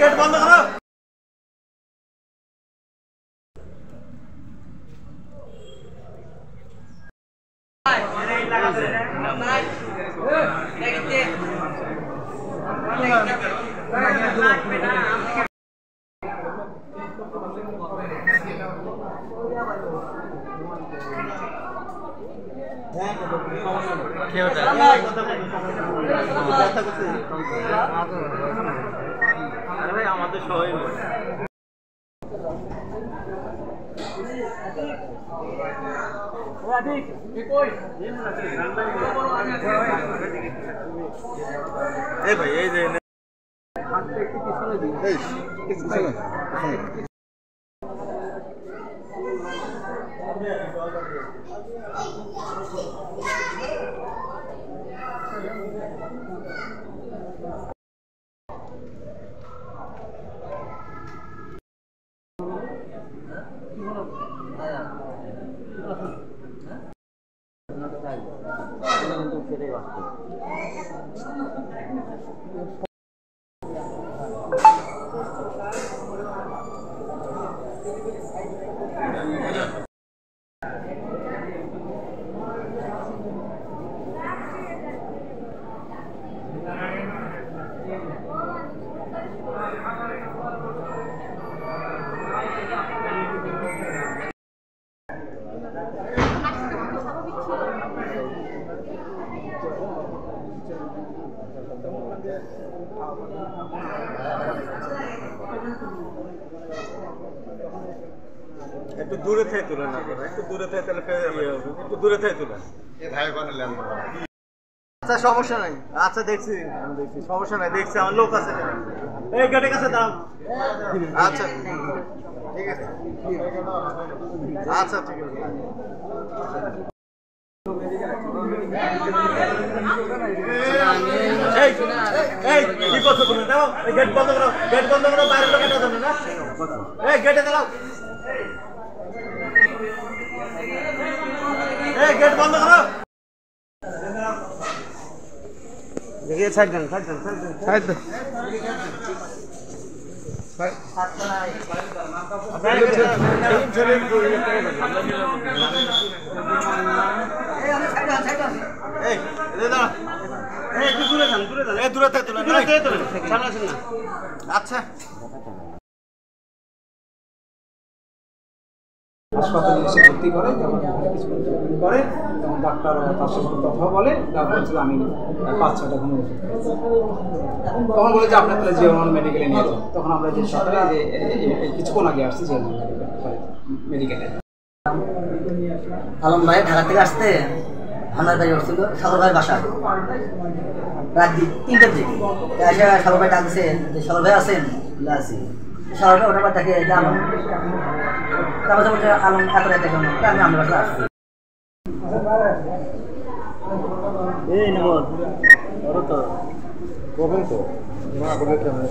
Gate बंद करो। একটু দূরে থেকে তুলে না, একটু দূরে থেকে তাহলে একটু দূরে থেকে তুলে ভাই বানালেন। আচ্ছা সমস্যা নাই, আচ্ছা দেখছি আমি দেখছি, সমস্যা নাই, দেখছি আমার লোক আছে। এই গেটের কাছে দাঁড়াও। আচ্ছা ঠিক আছে, আচ্ছা ঠিক আছে। কি করছো তুমি? দাও গেট বন্ধ করো, গেট বন্ধ করো, বাইরের লোক এটা জানে না। এই গেটে দাঁড়াও, এই গেট বন্ধ করো। দেখে সাইড দেন, সাইড দেন, সাইড দেন, সাইড দেন। আচ্ছা হাসপাতালে এসে ভর্তি করে, তখন কিছুক্ষণ করে, তখন ডাক্তার তার সাথে কথা বলে, তারপর হচ্ছে আমি 5-6টা ঘুমিয়ে ওষুধ খাইছি। তখন বলে যে আপনার তাহলে জিওমান মেডিকেলে নিয়ে যান। তখন আমরা যে সকালে যে কিছুক্ষণ আগে আসছি জিওমান মেডিকেলে। আলম ভাই ঢাকা থেকে আসতে আমার বাড়ি উঠছিল সাগর ভাইয়ের বাসা রাত 3টার দিকে। এসে সাগর ভাই ডাকছে যে সাগর ভাই আছেন, আছি। সাগর ভাই ওটার পর তাকে আলম, তারপর বলছে আলম এত রাতে কেন, আমি আমার বাসায় আসছি। এই নেব তো কখন তো না বলে কেমন